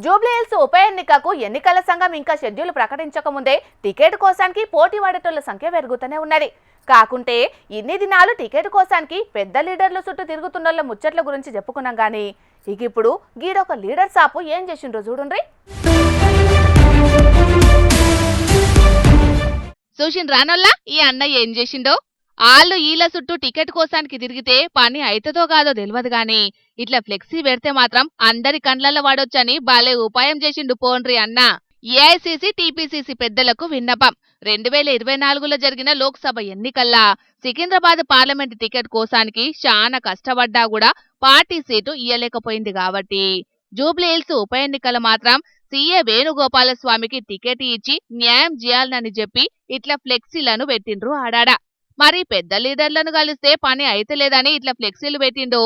జూబ్లీహిల్స్ ఉప ఎన్నికకు ఎన్నికల సంఘం ఇంకా షెడ్యూల్ ప్రకటించక ముందే టికెట్ కోసానికి పోటీ పడేటోళ్ల సంఖ్య పెరుగుతూనే ఉన్నది. కాకుంటే ఇన్ని దినాలు టికెట్ కోసానికి పెద్ద లీడర్ల చుట్టూ తిరుగుతున్నోళ్ల ముచ్చట్ల గురించి చెప్పుకున్నాం గానీ ఇప్పుడు గీడొక లీడర్ సాపు ఏం చేసిండ్రో చూడండి. చూసిన రానోల్లా ఈ అన్నయ్య ఏం చేసిండో. ఆళ్ళు ఈల చుట్టూ టికెట్ కోసానికి తిరిగితే పని అయితదో కాదో తెలియదు గాని ఇట్లా ఫ్లెక్సీ పెడితే మాత్రం అందరి కండ్లల్లో వాడొచ్చని బాలే ఉపాయం చేసిండు పోన్రి అన్న. ఏఐసీసీ టీపీసీసీ పెద్దలకు విన్నపం. 2024లో జరిగిన లోక్సభ ఎన్నికల్లా సికింద్రాబాద్ పార్లమెంట్ టికెట్ కోసానికి చాలా కష్టపడ్డా కూడా పార్టీ సీటు ఇయ్యలేకపోయింది కాబట్టి జూబ్లీహిల్స్ ఉప ఎన్నికల మాత్రం సీఏ వేణుగోపాలస్వామికి టికెట్ ఇచ్చి న్యాయం చేయాలని చెప్పి ఇట్లా ఫ్లెక్సీలను పెట్టిండ్రు ఆడాడ. మరి పెద్ద లీడర్లను కలిస్తే పని అయితలేదని ఇట్లా ఫ్లెక్సీలు పెట్టిండు,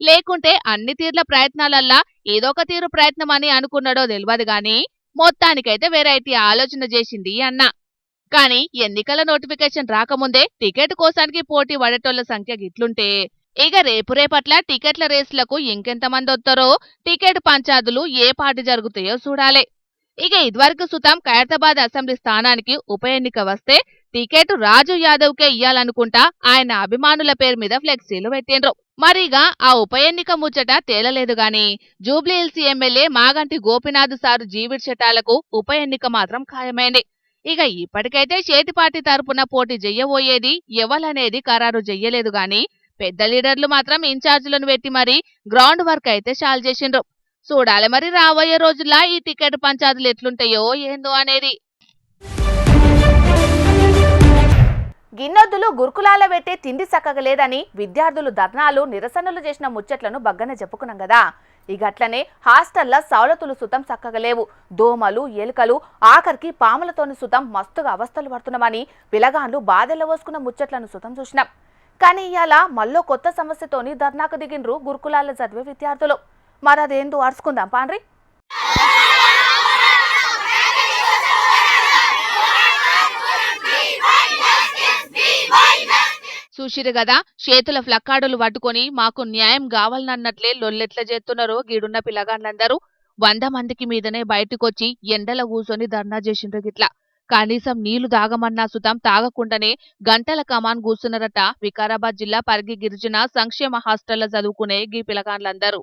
లేకుంటే అన్ని తీర్ల ప్రయత్నాలల్లా ఏదొక తీరు ప్రయత్నం అని అనుకున్నాడో తెలియదు గాని మొత్తానికైతే వెరైటీ ఆలోచన చేసింది అన్న. కానీ ఎన్నికల నోటిఫికేషన్ రాకముందే టికెట్ కోసానికి పోటీ పడేటోళ్ల సంఖ్య గిట్లుంటే ఇక రేపట్ల టికెట్ల రేసులకు ఇంకెంతమంది వస్తారో, టికెట్ పంచాదులు ఏ పార్టీ జరుగుతాయో చూడాలి. ఇక ఇదివరకు సుతం ఖైరతాబాద్ అసెంబ్లీ స్థానానికి ఉప ఎన్నిక వస్తే టికెట్ రాజు యాదవ్ కే ఇయ్యాలనుకుంటా ఆయన అభిమానుల పేరు మీద ఫ్లెక్సీలు పెట్టిండ్రు. మరిగా ఆ ఉప ఎన్నిక ముచ్చట తేలలేదు గాని జూబ్లీహిల్స్ ఎమ్మెల్యే మాగంటి గోపీనాథ్ సారు జీవిడ్చటాలకు ఉప ఎన్నిక మాత్రం ఖాయమైంది. ఇక ఇప్పటికైతే చేతి పార్టీ తరపున పోటీ చెయ్యబోయేది ఎవలనేది ఖరారు చెయ్యలేదు గాని పెద్ద లీడర్లు మాత్రం ఇన్ఛార్జీలను పెట్టి మరి గ్రౌండ్ వర్క్ అయితే చాలు చేసిండ్రు. చూడాలి మరి రాబోయే రోజుల్లో ఈ టికెట్ పంచాదులు ఎట్లుంటాయో ఏందో అనేది. గిన్నొద్దులు గురుకులాల పెట్టే తిండి చక్కగలేదని విద్యార్థులు ధర్నాలు నిరసనలు చేసిన ముచ్చట్లను బగ్గనే చెప్పుకున్నాం కదా. ఇక అట్లనే హాస్టల్ల సౌలతులు సుతం చక్కగలేవు. దోమలు ఎలుకలు ఆఖరికి పాములతోని సుతం మస్తుగా అవస్థలు పడుతున్నామని పిలగాన్లు బాధెల్ల పోసుకున్న ముచ్చట్లను సుతం చూసినాం. కానీ ఇవాళ మళ్ళీ కొత్త సమస్యతోని ధర్నాకు దిగిండ్రు గురుకులాల్లో చదివే విద్యార్థులు. మరి అదేందో అరుచుకుందాం పాండ్రి. చూసిరు గదా, చేతుల ఫ్లక్కాడులు పట్టుకొని మాకు న్యాయం కావాలన్నట్లే లొల్లెట్ల చేస్తున్నారో గీడున్న పిల్లగాండ్లందరూ 100 మందికి మీదనే బయటకొచ్చి ఎండల కూసొని ధర్నా చేసిండ్రు గిట్లా. కనీసం నీళ్లు తాగమన్నా సుతం తాగకుండానే గంటల కమాన్ కూసున్నారట వికారాబాద్ జిల్లా పరిగి గిరిజన సంక్షేమ హాస్టల్లో చదువుకునే గీ పిల్లగాండ్లందరూ.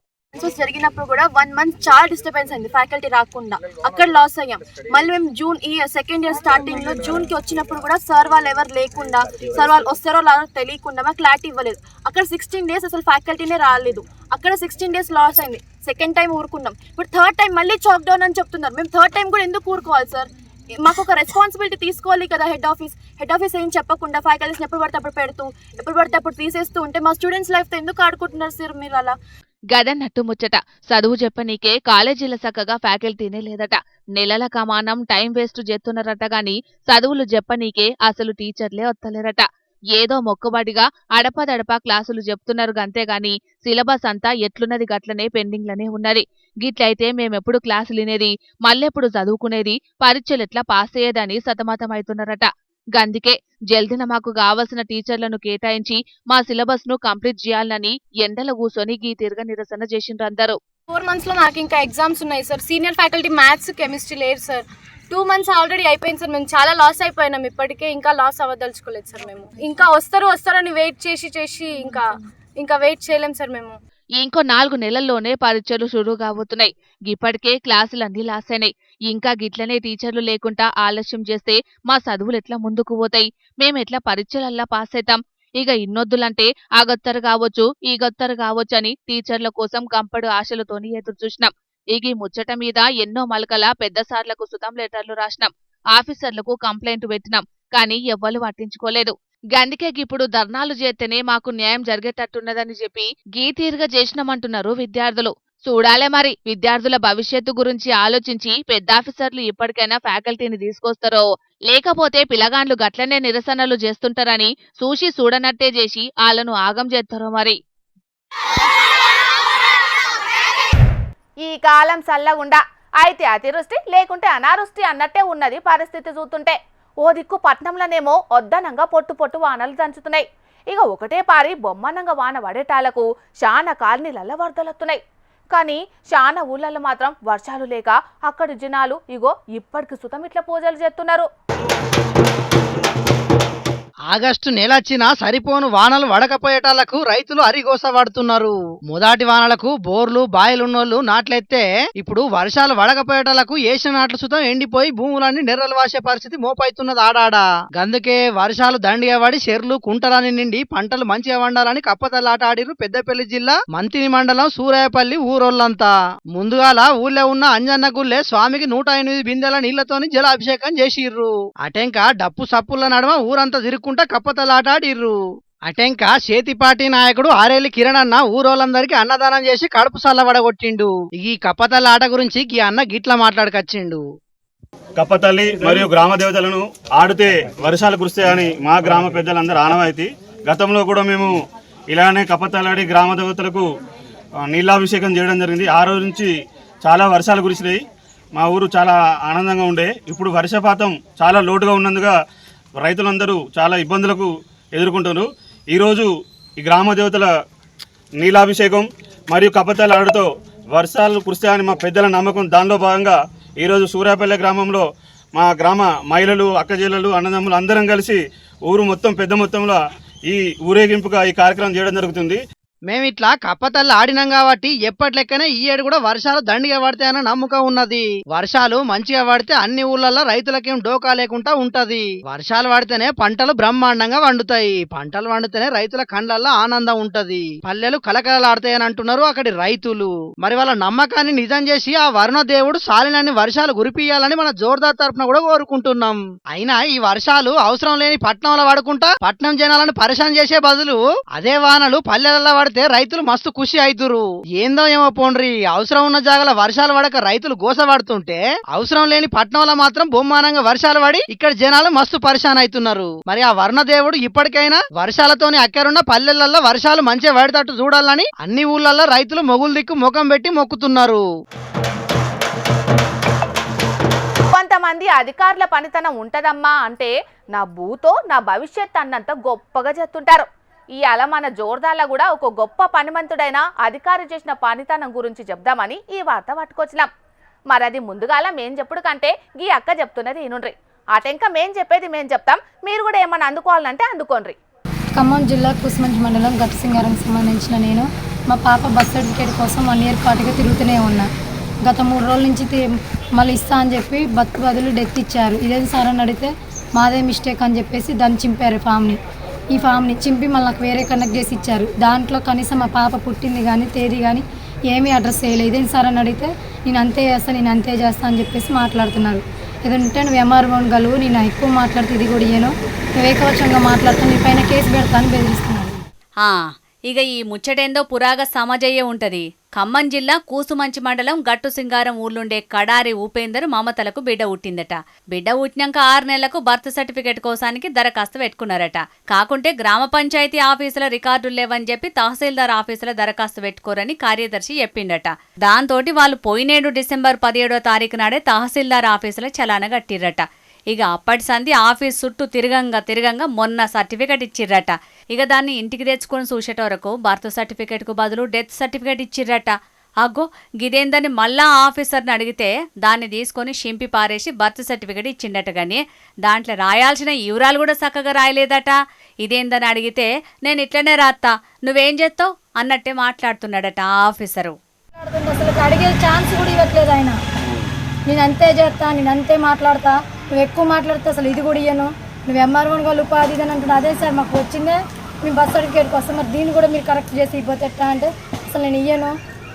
జరిగినప్పుడు కూడా 1 మంత్ చాలా డిస్టర్బెన్స్ అయింది, ఫ్యాకల్టీ రాకుండా అక్కడ లాస్ అయ్యాం. మళ్ళీ మేము జూన్ ఈ సెకండ్ ఇయర్ స్టార్టింగ్ లో జూన్ కి వచ్చినప్పుడు కూడా సార్ వాళ్ళు ఎవరు లేకుండా, సార్ వాళ్ళు వస్తారో లాగా తెలియకుండా మాకు క్లారిటీ ఇవ్వలేదు. అక్కడ 16 డేస్ అసలు ఫ్యాకల్టీనే రాలేదు. అక్కడ 16 డేస్ లాస్ అయింది. సెకండ్ టైం ఊరుకున్నాం. ఇప్పుడు థర్డ్ టైం మళ్ళీ చాక్ డౌన్ అని చెప్తున్నారు. మేము థర్డ్ టైం కూడా ఎందుకు ఊరుకోవాలి సార్? మాకు ఒక రెస్పాన్సిబిలిటీ తీసుకోవాలి కదా. హెడ్ ఆఫీస్ ఏం చెప్పకుండా ఫ్యాకల్టీస్ ఎప్పుడు పడితే అప్పుడు పెడుతూ ఎప్పుడు పడితే అప్పుడు తీసేస్తూ ఉంటే మా స్టూడెంట్స్ లైఫ్ తో ఎందుకు ఆడుకుంటున్నారు సార్ మీరు అలా? గదన్నట్టు ముచ్చట. చదువు చెప్పనీకే కాలేజీల సక్కగా ఫ్యాకల్టీనే లేదట. నెలల కమానం టైం వేస్ట్ చేస్తున్నారట గాని చదువులు చెప్పనీకే అసలు టీచర్లే వత్తలేరట. ఏదో మొక్కుబడిగా అడపదడప క్లాసులు చెప్తున్నారు గంతేగాని సిలబస్ అంతా ఎట్లున్నది గట్లనే పెండింగ్లనే ఉన్నది. గిట్లయితే మేమెప్పుడు క్లాసులు వినేది, మళ్ళెప్పుడు చదువుకునేది, పరీక్షలెట్లా పాస్ అయ్యేదని సతమతమవుతున్నారట. గందికే జల్దిన మాకు కావలసిన టీచర్లను కేటాయించి మా సిలబస్ ను కంప్లీట్ చేయాలని ఎండల కూసొని గీ తిరగ నిరసన చేసిండ్రందరూ. 4 months లో మాకు ఇంకా ఎగ్జామ్స్ ఉన్నాయి sir. Senior faculty maths chemistry లేరు సార్. 2 months ఆల్రెడీ అయిపోయింది సార్. మేము చాలా లాస్ అయిపోయినాం. ఇప్పటికే ఇంకా లాస్ అవ్వదలుచుకోలేదు సార్. మేము ఇంకా వస్తారని వెయిట్ చేసి ఇంకా వెయిట్ చేయలేం సార్. మేము ఇంకో 4 నెలల్లోనే పరీక్షలు షురూ కాబోతున్నాయి. ఇప్పటికే క్లాసులన్నీ లాస్ అయినాయి. ఇంకా గిట్లనే టీచర్లు లేకుండా ఆలస్యం చేస్తే మా చదువులు ఎట్లా ముందుకు పోతాయి? మేమెట్లా పరీక్షలల్లా పాస్ అవుతాం? ఇక ఇన్నొద్దులంటే ఆగొత్తరు కావచ్చు, ఈగొత్తరు కావచ్చు అని టీచర్ల కోసం కంపడు ఆశలతోని ఎదురు చూసినాం. ఇక ఈ ముచ్చట మీద ఎన్నో మలకల పెద్ద సార్లకు సుతం లెటర్లు రాసినాం. ఆఫీసర్లకు కంప్లైంట్ పెట్టినాం. కానీ ఎవ్వరు పట్టించుకోలేదు. గందికే ఇప్పుడు ధర్నాలు చేస్తేనే మాకు న్యాయం జరిగేటట్టున్నదని చెప్పి గీతీరుగా చేసినామంటున్నారు విద్యార్థులు. చూడాలే మరి విద్యార్థుల భవిష్యత్తు గురించి ఆలోచించి పెద్ద ఆఫీసర్లు ఇప్పటికైనా ఫ్యాకల్టీని తీసుకొస్తారో, లేకపోతే పిల్లగాండ్లు గట్లనే నిరసనలు చేస్తుంటారని చూసి చూడనట్టే చేసి వాళ్ళను ఆగం చేస్తారో మరి. ఈ కాలం చల్లగుండా అయితే అతివృష్టి లేకుంటే అనావృష్టి అన్నట్టే ఉన్నది పరిస్థితి చూస్తుంటే. ఓ దిక్కు పట్నంలోనేమో ఒద్దనంగా పొట్టు వానలు దంచుతున్నాయి. ఇక ఒకటే పారి బొమ్మనంగా వాన పడేటాలకు శాన కాలనీలల్ల వరదలొస్తున్నాయి. కానీ చాలా ఊళ్ళల్లో మాత్రం వర్షాలు లేక అక్కడి జనాలు ఇగో ఇప్పటికి సుతం ఇట్లా పూజలు చేస్తున్నారు. ఆగస్టు నెలొచ్చినా సరిపోను వానలు వడకపోయేటాలకు రైతులు అరిగోస పడుతున్నారు. మొదటి వానలకు బోర్లు బాయిలున్నోళ్లు నాట్లెత్తే ఇప్పుడు వర్షాలు వడకపోయేటాలకు ఏసిన నాట్లు సుతం ఎండిపోయి భూములన్నీ నెర్రలు వాసే పరిస్థితి మోపైతున్నది ఆడాడా. గందుకే వర్షాలు దండిగా పడి చెర్లు కుంటలని నిండి పంటలు మంచిగా వండాలని కప్పతల్లాట ఆడిరు పెద్దపల్లి జిల్లా మంతిని మండలం సూరాయపల్లి ఊరోళ్లంతా. ముందుగాల ఊళ్ళో ఉన్న అంజన్న గుళ్ళే స్వామికి 108 బిందెల నీళ్లతోని జలాభిషేకం చేసిర్రు. అటెంక డప్పు సప్పుల నడుమ ఊరంతా తిరుక్కుంటా కప్పతలాట ఆడిర్రు. అటెంక చేతిపాటి నాయకుడు ఆరేలి కిరణ్ అన్న ఊరోళ్ళందరికీ అన్నదానం చేసి కడుపు సల్లబడగొట్టిండు. ఈ కప్పతలాట గురించి ఈ అన్న గిట్లా మాట్లాడుకొచ్చిండు. కప్పతల్లి మరియు గ్రామ దేవతలను ఆడితే వర్షాలు కురుస్తాయని మా గ్రామ పెద్దలందరూ ఆనవాయితీ. గతంలో కూడా మేము ఇలానే కప్పతల్లాడి గ్రామ దేవతలకు నీళ్ళాభిషేకం చేయడం జరిగింది. ఆ రోజు నుంచి చాలా వర్షాలు కురిసినాయి. మా ఊరు చాలా ఆనందంగా ఉండే. ఇప్పుడు వర్షపాతం చాలా లోటుగా ఉన్నందుగా రైతులందరూ చాలా ఇబ్బందులకు ఎదుర్కొంటున్నారు. ఈరోజు ఈ గ్రామ దేవతల నీలాభిషేకం మరియు కప్పతల్లి ఆటతో వర్షాలు కురుస్తాయని మా పెద్దల నమ్మకం. దానిలో భాగంగా ఈరోజు సూరాపల్లె గ్రామంలో మా గ్రామ మహిళలు, అక్కచెల్లెలు, అన్నదమ్ములు అందరం కలిసి ఊరు మొత్తం పెద్ద మొత్తంలో ఈ ఊరేగింపుగా ఈ కార్యక్రమం చేయడం జరుగుతుంది. మేమిట్లా కప్పతల్లి ఆడినాం కాబట్టి ఎప్పట్లెక్కనే ఈ ఏడు కూడా వర్షాలు దండిగా పడతాయన్న నమ్మకం ఉన్నది. వర్షాలు మంచిగా పడితే అన్ని ఊళ్ళల్లో రైతులకేం డోకా లేకుండా ఉంటది. వర్షాలు పడితేనే పంటలు బ్రహ్మాండంగా వండుతాయి. పంటలు వండితేనే రైతుల కండ్లల్లో ఆనందం ఉంటది. పల్లెలు కలకలలాడతాయని అంటున్నారు అక్కడి రైతులు. మరి వాళ్ళ నమ్మకాన్ని నిజం చేసి ఆ వరుణ దేవుడు సాలినన్ని వర్షాలు కురిపియాలని మన జోర్దార్ తరఫున కూడా కోరుకుంటున్నాం. అయినా ఈ వర్షాలు అవసరం లేని పట్నంలో పడుకుంటా పట్నం జనాలను పరేషాన్ చేసే బదులు అదే వానలు పల్లెలలో రైతులు మస్తు ఖుషి అవుతురు. ఏందో ఏమో పోండ్రి, అవసరం ఉన్న జాగాల వర్షాలు పడక రైతులు గోసపడుతుంటే అవసరం లేని పట్నంలో మాత్రం బొమ్మానంగా వర్షాలు పడి ఇక్కడ జనాలు మస్తు పరిశాన్ అవుతున్నారు. మరి ఆ వర్ణదేవుడు ఇప్పటికైనా వర్షాలతోని అక్కరున్న పల్లెలలో వర్షాలు మంచిగా పడేటట్టు చూడాలని అన్ని ఊళ్ళల్లో రైతులు మొగులు దిక్కు ముఖం పెట్టి మొక్కుతున్నారు. కొంతమంది అధికారుల పనితనం ఉంటదమ్మా అంటే నా భూతో నా భవిష్యత్ అన్నంత గొప్పగా చేస్తుంటారు. ఇవాళ మన జోర్దార్లో కూడా ఒక గొప్ప పనిమంతుడైన అధికారి చేసిన పనితనం గురించి చెప్దామని ఈ వార్త పట్టుకొచ్చినాం. మరి అది ముందుగాల మేం చెప్పుడు కంటే ఈ అక్క చెప్తున్నది ఈనుండ్రి. అటెంక మేం చెప్పేది మేం చెప్తాం, మీరు కూడా ఏమన్నా అందుకోవాలంటే అందుకోండి. ఖమ్మం జిల్లా కూసుమంచి మండలం గట్టుసింగారం సంబంధించిన నేను మా పాప బర్త్ సర్టిఫికేట్ కోసం 1 ఇయర్ పాటుగా తిరుగుతూనే ఉన్నా. గత 3 రోజుల నుంచి మళ్ళీ ఇస్తా అని చెప్పి బతుకు బదులు డెత్ ఇచ్చారు. ఇదేం సార్ అని అడిగితే మాదే మిస్టేక్ అని చెప్పేసి దాన్ని చింపారు ఈ ఫామ్ని చింపి మళ్ళీ నాకు వేరే కనెక్ట్ చేసి ఇచ్చారు. దాంట్లో కనీసం మా పాప పుట్టింది కానీ తేదీ కానీ ఏమీ అడ్రస్ చేయలేదు. ఇదేంటి సార్ అని అడిగితే నేను అంతే చేస్తా అని చెప్పేసి మాట్లాడుతున్నారు. ఏదంటే నువ్వు ఎంఆర్ఓని గలువు, నేను ఎక్కువ మాట్లాడితే ఇది కూడా ఇయ్యను, నువ్వు ఏకవచంగా మాట్లాడుతాను, నీ పైన కేసు పెడతాను బెదిరిస్తున్నాను. ఇక ఈ ముచ్చటేందో పురాగ సమాజయ్యే ఉంటది. ఖమ్మం జిల్లా కూసుమంచి మండలం గట్టు సింగారం ఊర్లుండే కడారి ఉపేందర్ మమతలకు బిడ్డ పుట్టిందట. బిడ్డ పుట్టినాక 6 నెలలకు బర్త్ సర్టిఫికేట్ కోసానికి దరఖాస్తు పెట్టుకున్నారట. కాకుంటే గ్రామ పంచాయతీ ఆఫీసుల రికార్డులు లేవని చెప్పి తహసీల్దార్ ఆఫీసుల దరఖాస్తు పెట్టుకోరని కార్యదర్శి చెప్పిండట. దాంతోటి వాళ్ళు పోయినేడు డిసెంబర్ 17వ తారీఖు నాడే తహసీల్దార్ ఆఫీసుల చలాన కట్టిర్రట. ఇక అప్పటి సంధి ఆఫీస్ చుట్టూ తిరగంగా మొన్న సర్టిఫికేట్ ఇచ్చిర్రట. ఇక దాన్ని ఇంటికి తెచ్చుకొని చూసేట వరకు బర్త్ సర్టిఫికేట్కు బదులు డెత్ సర్టిఫికేట్ ఇచ్చిర్రట. అగ్గో గిదేందని మళ్ళా ఆఫీసర్ని అడిగితే దాన్ని తీసుకొని షింపి పారేసి బర్త్ సర్టిఫికేట్ ఇచ్చిండట. కానీ దాంట్లో రాయాల్సిన వివరాలు కూడా చక్కగా రాయలేదట. ఇదేందని అడిగితే నేను ఇట్లనే రాస్తా, నువ్వేం చేస్తావు అన్నట్టే మాట్లాడుతున్నాడట ఆ ఆఫీసరు. అసలు అడిగే ఛాన్స్ కూడా ఇవ్వట్లేదు ఆయన. నేను అంతే చేస్తా, నేను అంతే మాట్లాడతా, నువ్వు ఎక్కువ మాట్లాడితే అసలు ఇది కూడా ఇయ్యను, నువ్వు ఎంఆర్ఓని వాళ్ళు ఉపాధి అని అంటున్నా. అదే సార్ మాకు వచ్చిందే మేము బర్త్ సర్టిఫికేట్కి వస్తాం, మరి దీన్ని కూడా మీరు కరెక్ట్ చేసి ఇవ్వతే ఎట్లా అంటే అసలు నేను ఇయ్యను,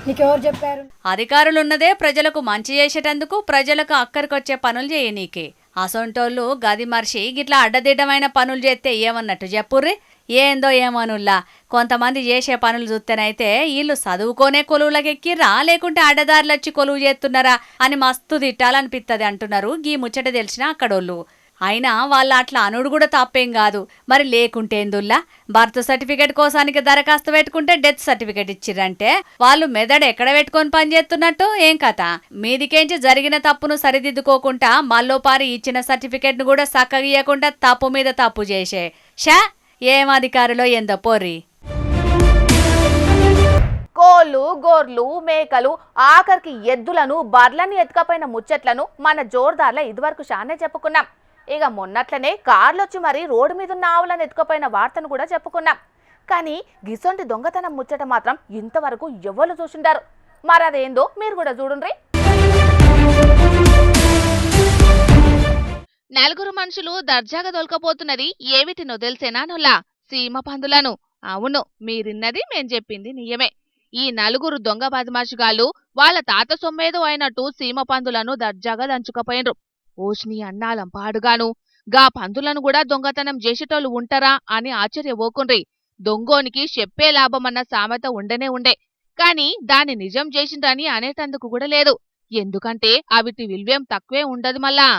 నీకెవరు చెప్పారు? అధికారులున్నదే ప్రజలకు మంచి చేసేటందుకు, ప్రజలకు అక్కడికొచ్చే పనులు చేయనీకే. అసొంటోళ్ళు గది మర్చి గిట్లా అడ్డదిడ్డమైన పనులు చేస్తే ఏమన్నట్టు చెప్పుర్రి. ఏందో ఏమనుల్లా కొంతమంది చేసే పనులు చూస్తేనైతే వీళ్ళు చదువుకోనే కొలువులకెక్కిర్రా లేకుంటే అడ్డదారులొచ్చి కొలువు చేస్తున్నారా అని మస్తు తిట్టాలనిపిస్తుంది అంటున్నారు గీ ముచ్చట తెలిసిన అక్కడోళ్ళు. అయినా వాళ్ళు అట్లా అనుడు కూడా తప్పేం కాదు. మరి లేకుంటేందుల్లా బర్త్ సర్టిఫికేట్ కోసానికి దరఖాస్తు పెట్టుకుంటే డెత్ సర్టిఫికేట్ ఇచ్చిర్రంటే వాళ్ళు మెదడు ఎక్కడ పెట్టుకొని పనిచేస్తున్నట్టు ఏం కథ? మీదికేంచి జరిగిన తప్పును సరిదిద్దుకోకుండా మల్లోపారి ఇచ్చిన సర్టిఫికేట్ ను కూడా సక్కగియకుండా తప్పు మీద తప్పు చేసే ఏం అధికారులో ఎందో పోర్రి. కోళ్ళు గోర్లు మేకలు ఆఖరికి ఎద్దులను బర్లను ఎత్తుకపోయిన ముచ్చట్లను మన జోర్దార్ల ఇదివరకు షానే చెప్పుకున్నాం. ఇక మొన్నట్లనే కార్లొచ్చి మరి రోడ్డు మీద ఉన్న ఆవులను ఎత్తుకపోయిన వార్తను కూడా చెప్పుకున్నాం. కానీ గిసొంటి దొంగతనం ముచ్చట మాత్రం ఇంతవరకు ఎవరు చూసిండారు. మరి అదేందో మీరు కూడా చూడుండ్రి. నలుగురు మనుషులు దర్జాగా దొలకపోతున్నది ఏమిటినో తెలిసేనా నొల్లా? సీమ పందులను. అవును, మీరిన్నది మేం చెప్పింది నిజమే. ఈ నలుగురు దొంగ బదమాషిగాళ్ళు వాళ్ళ తాత సొమ్మేదో అయినట్టు సీమ పందులను దర్జాగా దంచుకపోయినరు. ఓష్ని అన్నాలం పాడుగాను గా పందులను కూడా దొంగతనం చేసేటోళ్ళు ఉంటారా అని ఆశ్చర్యపోకుండ్రి. దొంగోనికి చెప్పే లాభమన్న సామెత ఉండనే ఉండే, కాని దాన్ని నిజం చేసిండ్రని అనేటందుకు కూడా లేదు. ఎందుకంటే అవిటి విలువేం తక్కువే ఉండదు మళ్ళా.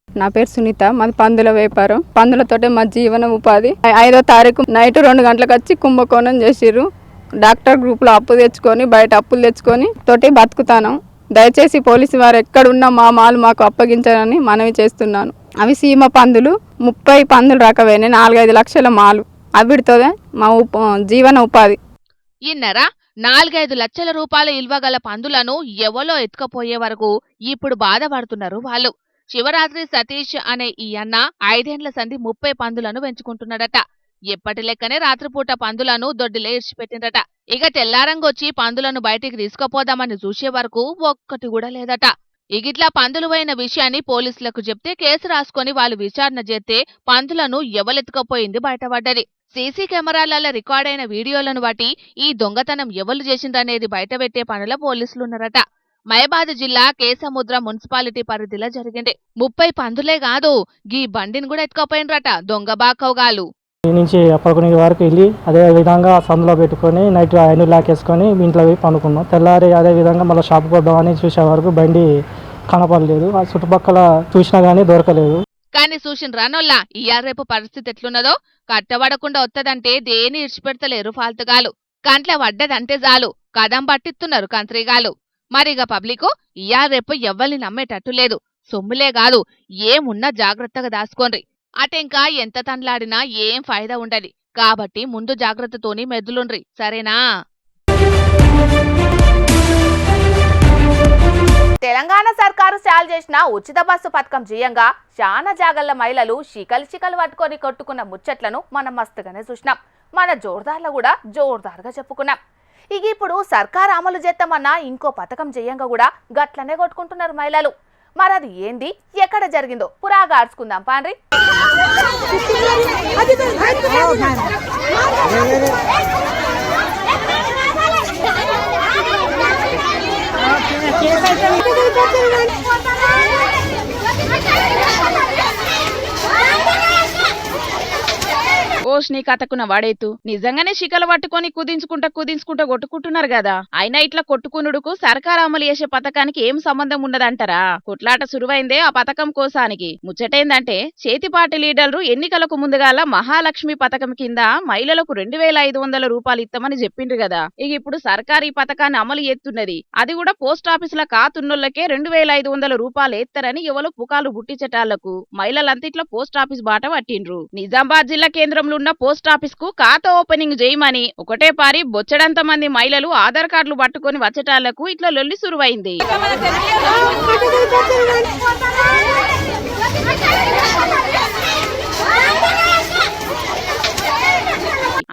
నా పేరు సునీత, మాది పందుల వ్యాపారం. పందులతోటే మా జీవన ఉపాధి. 5వ తారీఖు నైట్ 2 గంటలకు వచ్చి కుంభకోణం చేసిర్రు. డాక్టర్ గ్రూప్లో అప్పు తెచ్చుకొని బయట అప్పులు తెచ్చుకొని తోటి బతుకుతాను. దయచేసి పోలీసు వారు ఎక్కడున్నా మా మాలు మాకు అప్పగించారని మనవి చేస్తున్నాను. అవి సీమ పందులు, 30 పందులు రకవేనే 4-5 లక్షల మాలు. అవిటితోనే మా జీవన ఉపాధి. ఇన్నరా 4-5 లక్షల రూపాయల ఇల్వగల పందులను ఎవలో ఎత్తుకపోయే వరకు ఇప్పుడు బాధపడుతున్నారు వాళ్ళు. శివరాత్రి సతీష్ అనే ఈ అన్న 5 ఏండ్ల సంది 30 పందులను పెంచుకుంటున్నాడట. ఎప్పటి లెక్కనే రాత్రిపూట పందులను దొడ్డిలే ఇడిచిపెట్టిందట. ఇక తెల్లారంగొచ్చి పందులను బయటికి తీసుకుపోదామని చూసే వరకు ఒక్కటి కూడా లేదట. ఇగిట్లా పందులు పోయిన విషయాన్ని పోలీసులకు చెప్తే కేసు రాసుకొని వాళ్ళు విచారణ చేస్తే పందులను ఎవలెత్తుకపోయింది బయటపడ్డది. సీసీ కెమెరాల రికార్డైన వీడియోలను బట్టి ఈ దొంగతనం ఎవరు చేసిందనేది బయటపెట్టే పనుల పోలీసులున్నారట. మహబాద్ జిల్లా కేసముద్ర మున్సిపాలిటీ పరిధిలో జరిగింది. 30 పందులే కాదు, గీ బండిని కూడా ఎత్తుకపోయినరట దొంగ బాకవగాలు. నుంచి అప్పటికి వరకు వెళ్ళి అదే విధంగా సందులో పెట్టుకొని నైట్ 5 లాకేసుకొని ఇంట్లో పోయి పండుకున్నాం. తెల్లారి అదే విధంగా మళ్ళీ షాప్కి వద్దామని చూసే వరకు బండి కనపడలేదు. ఆ చుట్టుపక్కల చూసినా గానీ దొరకలేదు. కానీ చూసిన రానోల్లా ఇయాల రేపు పరిస్థితి ఎట్లున్నదో కట్టబడకుండా వత్తదంటే దేని ఇడిచిపెడతలేరు ఫాల్తుగాలు. కంట్ల వడ్డదంటే చాలు కదం పట్టిస్తున్నారు కంత్రిగాలు. మరిగ పబ్లికు ఇయాల రేపు ఎవ్వల్ని నమ్మేటట్టు లేదు. సొమ్ములే కాదు ఏమున్నా జాగ్రత్తగా దాసుకోండి. అటెంకా ఎంత తండ్లాడినా ఏం ఫాయిదా ఉండది. కాబట్టి ముందు జాగ్రత్తతోని మెద్దులుండ్రి, సరేనా? తెలంగాణ సర్కారు చాలు చేసిన ఉచిత బస్సు పథకం చేయంగా చాలా జాగల్ల మహిళలు శికలు పట్టుకొని కొట్టుకున్న ముచ్చట్లను మనం మస్తుగానే చూసినాం. మన జోర్దార్లో కూడా జోర్దార్గా చెప్పుకున్నాం. ఇక ఇప్పుడు సర్కారు అమలు చేస్తామన్నా ఇంకో పథకం చేయంగా కూడా గట్లనే కొట్టుకుంటున్నారు మహిళలు. మరి అది ఏంది, ఎక్కడ జరిగిందో పురాగా ఆడుచుకుందాం పాండ్రి. ఓష్ నీ కథకున్న వాడేతు నిజంగానే శికలు పట్టుకొని కుదించుకుంటా కొట్టుకుంటున్నారు కదా. అయినా ఇట్లా కొట్టుకునుడుకు సర్కారు అమలు చేసే పథకానికి ఏం సంబంధం ఉన్నదంటారా? కొట్లాట సురువైందే ఆ పథకం కోసానికి. ముచ్చటేందంటే చేతిపాటి లీడర్లు ఎన్నికలకు ముందుగాల మహాలక్ష్మి పథకం కింద మహిళలకు 2500 రూపాయలు ఇస్తామని చెప్పిండ్రు కదా. ఇక ఇప్పుడు సర్కారు ఈ పథకాన్ని అమలు చేస్తున్నది. అది కూడా పోస్ట్ ఆఫీసుల కాతున్నోళ్లకే 2500 రూపాయలు ఎత్తారని ఎవరో పుకాలు బుట్టించటాలకు మహిళలంతా ఇట్లా పోస్ట్ ఆఫీస్ బాట పట్టిండ్రు. నిజామాబాద్ జిల్లా కేంద్రంలో ఉన్న పోస్ట్ ఆఫీస్ కు ఖాతా ఓపెనింగ్ చేయమని ఒకటే పారి బొచ్చడంత మంది మహిళలు ఆధార్ కార్డులు పట్టుకొని వచ్చటాలకు ఇట్లా లొల్లి సురువైంది.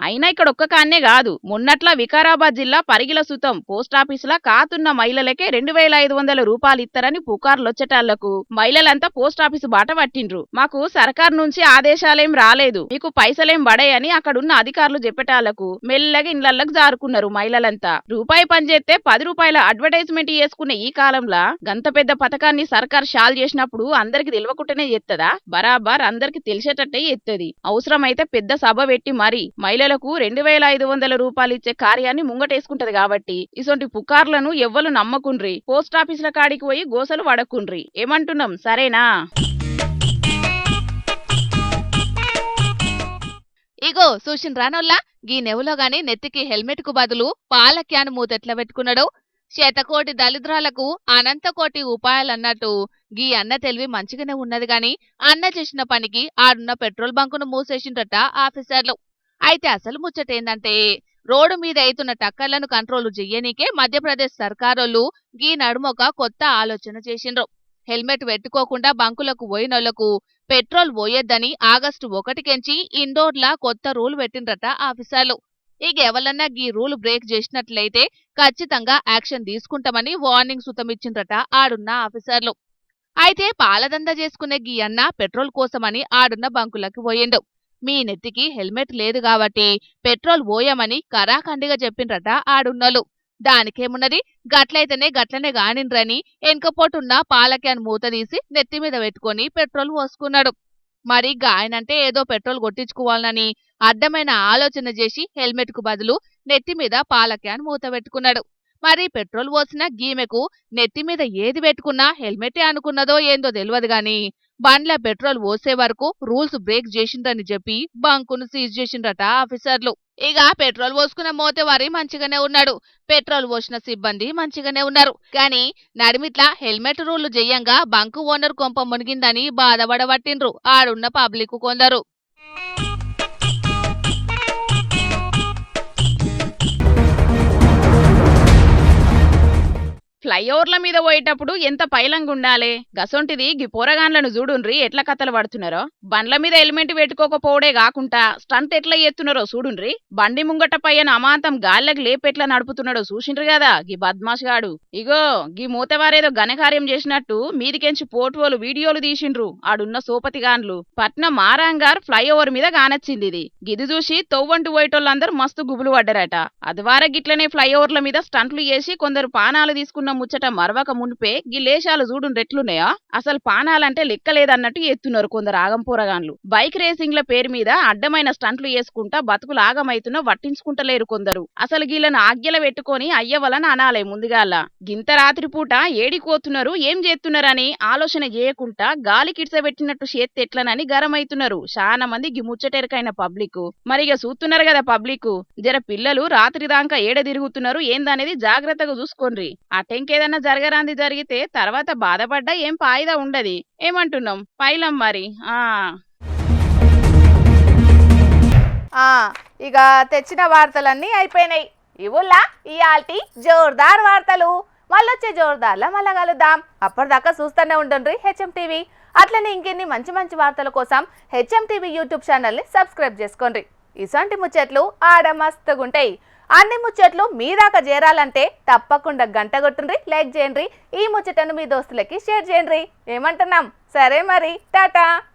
అయినా ఇక్కడ ఒక్క కాన్నే కాదు, మొన్నట్లా వికారాబాద్ జిల్లా పరిగిల సుతం పోస్ట్ ఆఫీసులా కాతున్న మహిళలకే 2500 రూపాయలు ఇస్తారని పుకార్లొచ్చటాళ్లకు మహిళలంతా పోస్ట్ ఆఫీసు బాట పట్టిండ్రు. మాకు సర్కార్ నుంచి ఆదేశాలేం రాలేదు, మీకు పైసలేం పడాయని అక్కడున్న అధికారులు చెప్పటాళ్లకు మెల్లగా ఇండ్లకి జారుకున్నారు మహిళలంతా. రూపాయి పనిచేస్తే 10 రూపాయల అడ్వర్టైజ్మెంట్ చేసుకునే ఈ కాలంలో గంత పెద్ద పథకాన్ని సర్కార్ షాల్ చేసినప్పుడు అందరికి తెలియకుండానే చేస్తదా? బరాబర్ అందరికి తెలిసేటట్టే చేస్తది. అవసరమైతే పెద్ద సభ పెట్టి మరి మహిళలకు 2500 రూపాయలు ఇచ్చే కార్యాన్ని ముంగటేసుకుంటది. కాబట్టి ఇసొంటి పుకార్లను ఎవ్వరు నమ్మకుండ్రి, పోస్ట్ ఆఫీసుల కాడికి పోయి గోసలు వడకుండ్రి. ఏమంటున్నాం, సరేనా? ఇగో సూషన్ రానోల్లా గీ నెవులో గాని నెత్తికి హెల్మెట్ కు బదులు పాల క్యాన్ మూతెట్లా పెట్టుకున్నాడు. శతకోటి దళిద్రాలకు అనంతకోటి ఉపాయాలన్నట్టు గీ అన్న తెలివి మంచిగానే ఉన్నది గాని అన్న చేసిన పనికి ఆడున్న పెట్రోల్ బంకును మూసేసిండ్రట ఆఫీసర్లు. అయితే అసలు ముచ్చటేందంటే రోడ్డు మీద అయితున్న టక్కర్లను కంట్రోల్ చెయ్యనీకే మధ్యప్రదేశ్ సర్కారోళ్ళు గీ నడుమొక కొత్త ఆలోచన చేసిండ్రు. హెల్మెట్ పెట్టుకోకుండా బంకులకు పోయినోళ్లకు పెట్రోల్ పోయొద్దని ఆగస్టు 1 ఇండోర్లా కొత్త రూల్ పెట్టిండ్రట ఆఫీసర్లు. ఇక ఎవరన్నా గీ రూల్ బ్రేక్ చేసినట్లయితే ఖచ్చితంగా యాక్షన్ తీసుకుంటామని వార్నింగ్ సుతమిచ్చిండ్రట ఆడున్న ఆఫీసర్లు. అయితే పాలదంద చేసుకునే గీ అన్న పెట్రోల్ కోసమని ఆడున్న బంకులకు పోయిండు. మీ నెత్తికి హెల్మెట్ లేదు కాబట్టి పెట్రోల్ పోయమని కరాఖండిగా చెప్పిండ్రట ఆడున్నోళ్ళు. దానికేమున్నది, గట్లయితేనే గట్లనే గానిండ్రని ఎన్కపోటున్న పాల క్యాన్ మూత తీసి నెత్తి మీద పెట్టుకుని పెట్రోల్ పోసుకున్నాడు. మరి గాయనంటే ఏదో పెట్రోల్ కొట్టించుకోవాలని అడ్డమైన ఆలోచన చేసి హెల్మెట్ కు బదులు నెత్తి మీద పాల క్యాన్ మూత పెట్టుకున్నాడు. మరి పెట్రోల్ పోసిన గీమెకు నెత్తి మీద ఏది పెట్టుకున్నా హెల్మెటే అనుకున్నదో ఏందో తెలియదు గాని బండ్ల పెట్రోల్ పోసే వరకు రూల్స్ బ్రేక్ చేసిండ్రని చెప్పి బంకును సీజ్ చేసిండ్రట ఆఫీసర్లు. ఇక పెట్రోల్ పోసుకున్న మోతేవారి మంచిగానే ఉన్నాడు, పెట్రోల్ పోసిన సిబ్బంది మంచిగానే ఉన్నారు. కానీ నడిమిట్లా హెల్మెట్ రూళ్లు చెయ్యంగా బంకు ఓనర్ కొంప మునిగిందని బాధపడబట్టిండ్రు ఆడున్న పబ్లిక్ కొందరు. ఫ్లైఓవర్ల మీద పోయేటప్పుడు ఎంత పైలంగా ఉండాలి, గసొంటిది గి పోరగాన్లను చూడుండ్రి ఎట్లా కథలు పడుతున్నారో. బండ్ల మీద హెల్మెట్ పెట్టుకోకపోవడే కాకుండా స్టంట్ ఎట్లా ఎత్తున్నారో చూడుండ్రి. బండి ముంగట పైన అమాంతం గాల్లకి లేపెట్లా నడుపుతున్నాడో చూసిండ్రు కదా గి బద్మాష్ గాడు. ఇగో గి మూతవారేదో ఘనకార్యం చేసినట్టు మీదికెంచి పోటోలు వీడియోలు తీసిండ్రు ఆడున్న సోపతిగాన్లు. పట్నం మారాంగార్ ఫ్లైఓవర్ మీద కానొచ్చింది ఇది. గిది చూసి తొవ్వంటి పోయేటోళ్ళందరూ మస్తు గుబులు పడ్డారట. అదివార గిట్లనే ఫ్లైఓవర్ల మీద స్టంట్లు చేసి కొందరు పానాలు తీసుకున్న ముచ్చట మరవక మునిపే గిలేశాలు చూడుండ్రెట్లున్నాయా. అసలు పానాలంటే లెక్కలేదన్నట్టు ఎత్తున్నారు కొందరు ఆగంపూరగాన్లు. బైక్ రేసింగ్ల పేరు మీద అడ్డమైన స్టంట్లు చేసుకుంటా బతుకులు ఆగమైతున్నా వట్టించుకుంటలేరు కొందరు. అసలు గీళ్ళను ఆజ్ఞల పెట్టుకొని అయ్యవలని అనాలే ముందుగాల. గింత రాత్రిపూట ఏడికోతున్నారు ఏం చేస్తున్నారని ఆలోచన చేయకుండా గాలి కిడ్సబెట్టినట్టు చేత్తే ఎట్లనని గరమైతున్నారు చాలా మంది గి ముచ్చటెరకైన పబ్లిక్. మరిగా చూస్తున్నారు కదా పబ్లిక్, జర పిల్లలు రాత్రి దాకా ఏడ తిరుగుతున్నారు ఏందనేది జాగ్రత్తగా చూసుకోండి. అటెంకేదన్నా జరగరాంది జరిగితే తర్వాత బాధపడ్డా ఏం ఫాయిదా ఉండది. ఏమంటున్నాం పైలం మరి. ఇక తెచ్చిన వార్తలన్నీ అయిపోయినాయి. ఇవుల్లా ఇయాల్టి జోర్దార్ వార్తలు. మళ్ళొచ్చే జోర్దార్లా మళ్ళా కలుద్దాం. అప్పటిదాకా చూస్తూనే ఉండండి హెచ్ఎం టీవీ. అట్లనే ఇంకెన్ని మంచి మంచి వార్తల కోసం హెచ్ఎం టీవీ యూట్యూబ్ ఛానల్ని సబ్స్క్రైబ్ చేసుకోండి. ఇసంటి ముచ్చట్లు ఆడ మస్తుగుంటాయి. అన్ని ముచ్చట్లు మీ దాకా చేరాలంటే తప్పకుండా గంట కొట్టుండ్రి, లైక్ చేయండి, ఈ ముచ్చటను మీ దోస్తులకి షేర్ చేయండి. ఏమంటున్నాం? సరే మరి, టాటా.